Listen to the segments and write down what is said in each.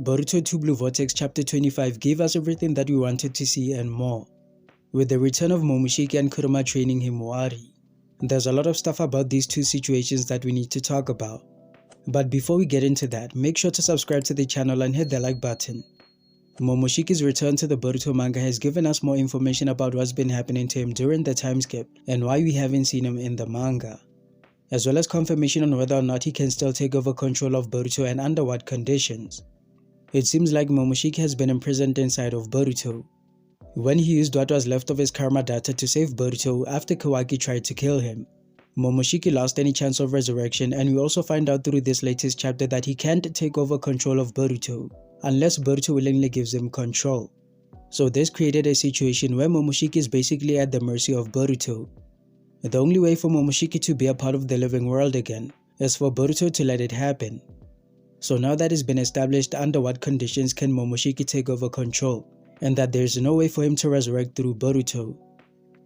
Boruto 2 Blue Vortex Chapter 25 gave us everything that we wanted to see and more. With the return of Momoshiki and Kurama training Himawari, there's a lot of stuff about these two situations that we need to talk about. But before we get into that, make sure to subscribe to the channel and hit the like button. Momoshiki's return to the Boruto manga has given us more information about what's been happening to him during the time skip and why we haven't seen him in the manga, as well as confirmation on whether or not he can still take over control of Boruto and under what conditions. It seems like Momoshiki has been imprisoned inside of Boruto. When he used what was left of his karma data to save Boruto after Kawaki tried to kill him, Momoshiki lost any chance of resurrection, and we also find out through this latest chapter that he can't take over control of Boruto unless Boruto willingly gives him control. So this created a situation where Momoshiki is basically at the mercy of Boruto. The only way for Momoshiki to be a part of the living world again is for Boruto to let it happen. So now that it's been established under what conditions can Momoshiki take over control, and that there is no way for him to resurrect through Boruto,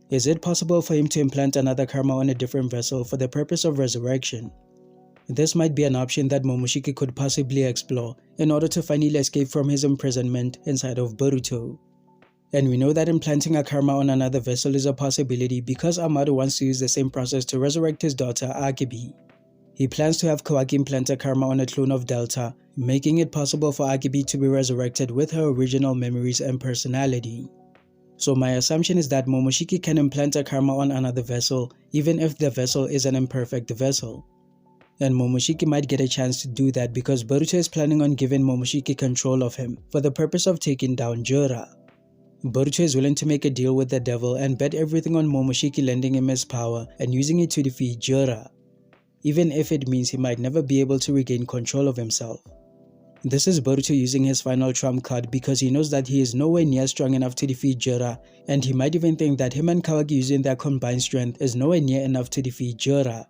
is it possible for him to implant another karma on a different vessel for the purpose of resurrection? This might be an option that Momoshiki could possibly explore in order to finally escape from his imprisonment inside of Boruto. And we know that implanting a karma on another vessel is a possibility because Amado wants to use the same process to resurrect his daughter Akibi. He plans to have Kawaki implant a karma on a clone of Delta, making it possible for Akibi to be resurrected with her original memories and personality. So my assumption is that Momoshiki can implant a karma on another vessel even if the vessel is an imperfect vessel. And Momoshiki might get a chance to do that because Boruto is planning on giving Momoshiki control of him for the purpose of taking down Jura. Boruto is willing to make a deal with the devil and bet everything on Momoshiki lending him his power and using it to defeat Jura, even if it means he might never be able to regain control of himself. This is Boruto using his final trump card because he knows that he is nowhere near strong enough to defeat Jura, and he might even think that him and Kawaki using their combined strength is nowhere near enough to defeat Jura.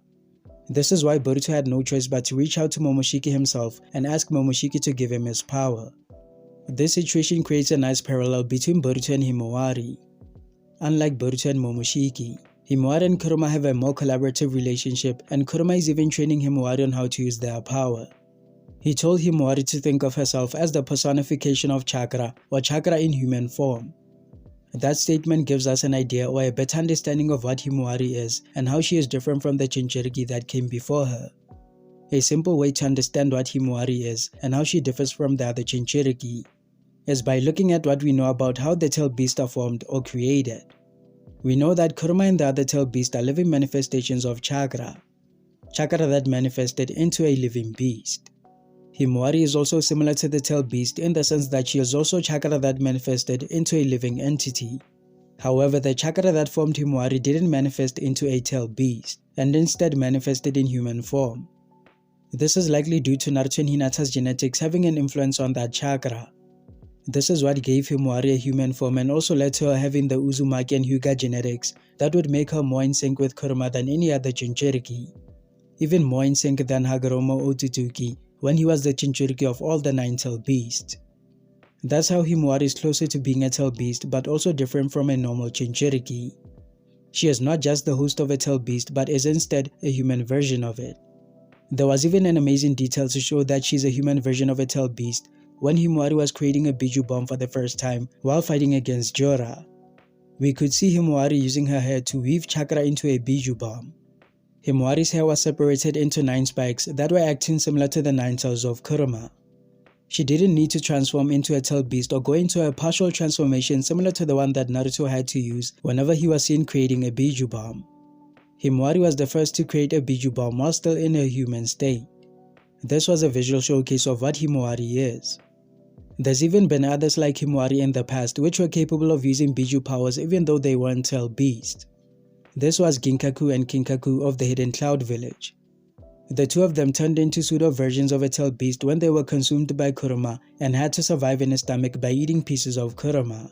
This is why Boruto had no choice but to reach out to Momoshiki himself and ask Momoshiki to give him his power. This situation creates a nice parallel between Boruto and Himawari. Unlike Boruto and Momoshiki, Himawari and Kurama have a more collaborative relationship, and Kurama is even training Himawari on how to use their power. He told Himawari to think of herself as the personification of chakra, or chakra in human form. That statement gives us an idea or a better understanding of what Himawari is and how she is different from the Jinchuriki that came before her. A simple way to understand what Himawari is and how she differs from the other Jinchuriki is by looking at what we know about how the tail beasts are formed or created. We know that Kurama and the other tail beast are living manifestations of chakra that manifested into a living beast. Himawari is also similar to the tail beast in the sense that she is also chakra that manifested into a living entity. However, the chakra that formed Himawari didn't manifest into a tail beast, and instead manifested in human form. This is likely due to Naruto and Hinata's genetics having an influence on that chakra. This is what gave Himawari a human form and also led to her having the Uzumaki and Hyuga genetics that would make her more in sync with Kurama than any other Jinchuriki, even more in sync than Hagoromo Otsutsuki when he was the Jinchuriki of all the 9 tail beasts. That's how Himawari is closer to being a tail beast but also different from a normal Jinchuriki. She is not just the host of a tail beast but is instead a human version of it. There was even an amazing detail to show that she's a human version of a tail beast when Himawari was creating a Biju bomb for the first time while fighting against Jura. We could see Himawari using her hair to weave chakra into a Biju bomb. Himawari's hair was separated into 9 spikes that were acting similar to the 9 tails of Kurama. She didn't need to transform into a tail beast or go into a partial transformation similar to the one that Naruto had to use whenever he was seen creating a Biju bomb. Himawari was the first to create a Biju bomb while still in her human state. This was a visual showcase of what Himawari is. There's even been others like Himawari in the past which were capable of using Biju powers even though they weren't tail beasts. This was Ginkaku and Kinkaku of the Hidden Cloud Village. The two of them turned into pseudo versions of a tail beast when they were consumed by Kurama and had to survive in his stomach by eating pieces of Kurama.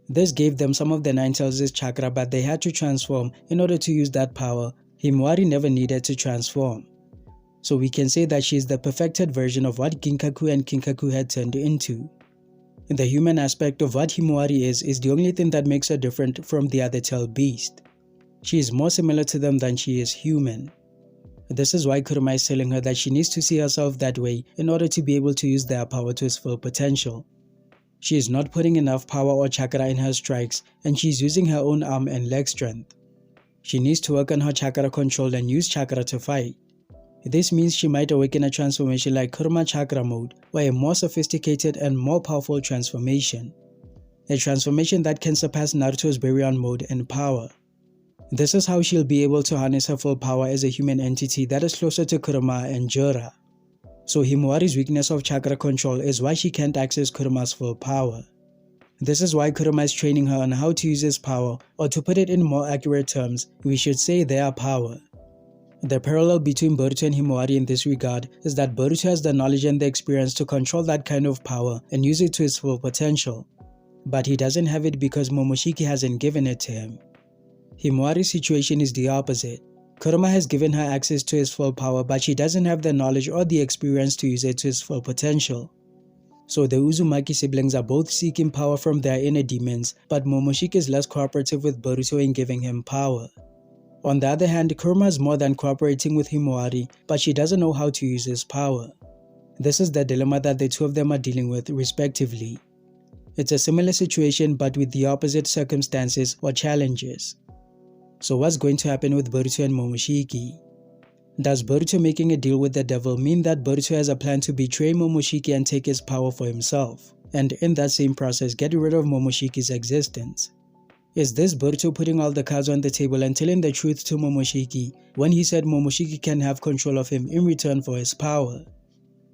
This gave them some of the 9 tails' chakra, but they had to transform in order to use that power. Himawari never needed to transform. So we can say that she is the perfected version of what Ginkaku and Kinkaku had turned into. The human aspect of what Himawari is the only thing that makes her different from the other tail beast. She is more similar to them than she is human. This is why Kurama is telling her that she needs to see herself that way in order to be able to use their power to its full potential. She is not putting enough power or chakra in her strikes, and she is using her own arm and leg strength. She needs to work on her chakra control and use chakra to fight. This means she might awaken a transformation like Kurama Chakra mode, or a more sophisticated and more powerful transformation. A transformation that can surpass Naruto's Baryon mode in power. This is how she'll be able to harness her full power as a human entity that is closer to Kurama and Jura. So Himawari's weakness of chakra control is why she can't access Kurama's full power. This is why Kurama is training her on how to use his power, or to put it in more accurate terms, we should say their power. The parallel between Boruto and Himawari in this regard is that Boruto has the knowledge and the experience to control that kind of power and use it to its full potential. But he doesn't have it because Momoshiki hasn't given it to him. Himawari's situation is the opposite. Kurama has given her access to his full power, but she doesn't have the knowledge or the experience to use it to its full potential. So the Uzumaki siblings are both seeking power from their inner demons, but Momoshiki is less cooperative with Boruto in giving him power. On the other hand, Kurama is more than cooperating with Himawari, but she doesn't know how to use his power. This is the dilemma that the two of them are dealing with, respectively. It's a similar situation but with the opposite circumstances or challenges. So what's going to happen with Boruto and Momoshiki? Does Boruto making a deal with the devil mean that Boruto has a plan to betray Momoshiki and take his power for himself, and in that same process get rid of Momoshiki's existence? Is this Boruto putting all the cards on the table and telling the truth to Momoshiki when he said Momoshiki can have control of him in return for his power?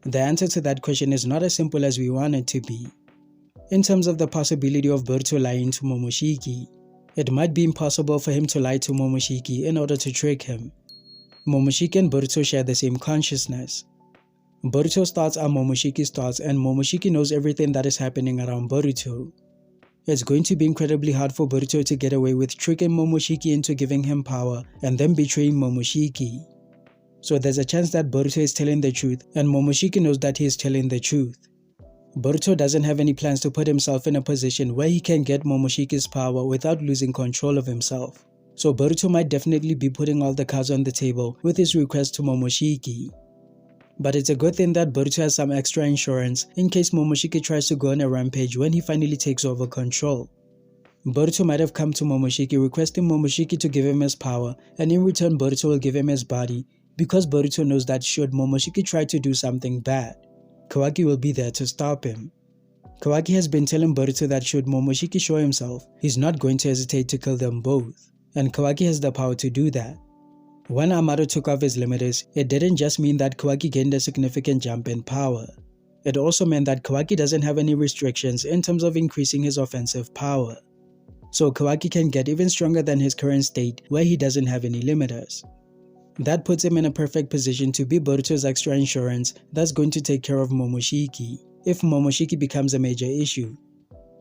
The answer to that question is not as simple as we want it to be. In terms of the possibility of Boruto lying to Momoshiki, it might be impossible for him to lie to Momoshiki in order to trick him. Momoshiki and Boruto share the same consciousness. Boruto's thoughts are Momoshiki's thoughts, and Momoshiki knows everything that is happening around Boruto. It's going to be incredibly hard for Boruto to get away with tricking Momoshiki into giving him power and then betraying Momoshiki. So there's a chance that Boruto is telling the truth and Momoshiki knows that he is telling the truth. Boruto doesn't have any plans to put himself in a position where he can get Momoshiki's power without losing control of himself. So Boruto might definitely be putting all the cards on the table with his request to Momoshiki. But it's a good thing that Boruto has some extra insurance in case Momoshiki tries to go on a rampage when he finally takes over control. Boruto might have come to Momoshiki requesting Momoshiki to give him his power, and in return Boruto will give him his body, because Boruto knows that should Momoshiki try to do something bad, Kawaki will be there to stop him. Kawaki has been telling Boruto that should Momoshiki show himself, he's not going to hesitate to kill them both, and Kawaki has the power to do that. When Amado took off his limiters, it didn't just mean that Kawaki gained a significant jump in power. It also meant that Kawaki doesn't have any restrictions in terms of increasing his offensive power. So Kawaki can get even stronger than his current state where he doesn't have any limiters. That puts him in a perfect position to be Boruto's extra insurance that's going to take care of Momoshiki if Momoshiki becomes a major issue.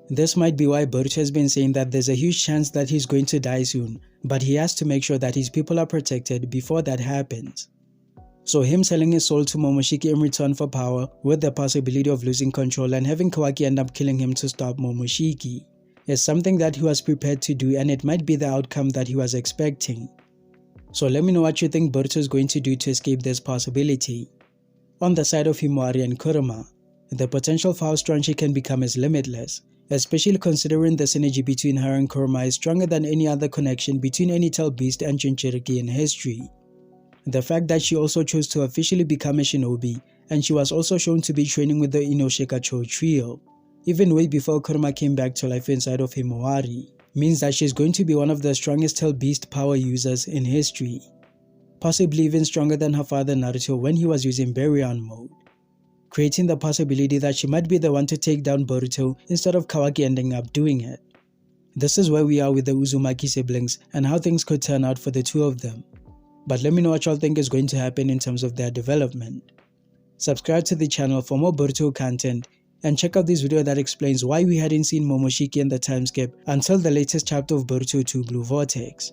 This might be why Boruto has been saying that there's a huge chance that he's going to die soon, but he has to make sure that his people are protected before that happens. So him selling his soul to Momoshiki in return for power, with the possibility of losing control and having Kawaki end up killing him to stop Momoshiki, is something that he was prepared to do, and it might be the outcome that he was expecting. So let me know what you think Boruto is going to do to escape this possibility. On the side of Himawari and Kurama, the potential for how strong she can become is limitless, especially considering the synergy between her and Kurama is stronger than any other connection between any tail beast and Jinchuriki in history. The fact that she also chose to officially become a shinobi, and she was also shown to be training with the Inoshikacho trio, even way before Kurama came back to life inside of Himawari, means that she's going to be one of the strongest tail beast power users in history, possibly even stronger than her father Naruto when he was using Baryon mode, creating the possibility that she might be the one to take down Boruto instead of Kawaki ending up doing it. This is where we are with the Uzumaki siblings and how things could turn out for the two of them. But let me know what y'all think is going to happen in terms of their development. Subscribe to the channel for more Boruto content, and check out this video that explains why we hadn't seen Momoshiki in the time skip until the latest chapter of Boruto 2 Blue Vortex.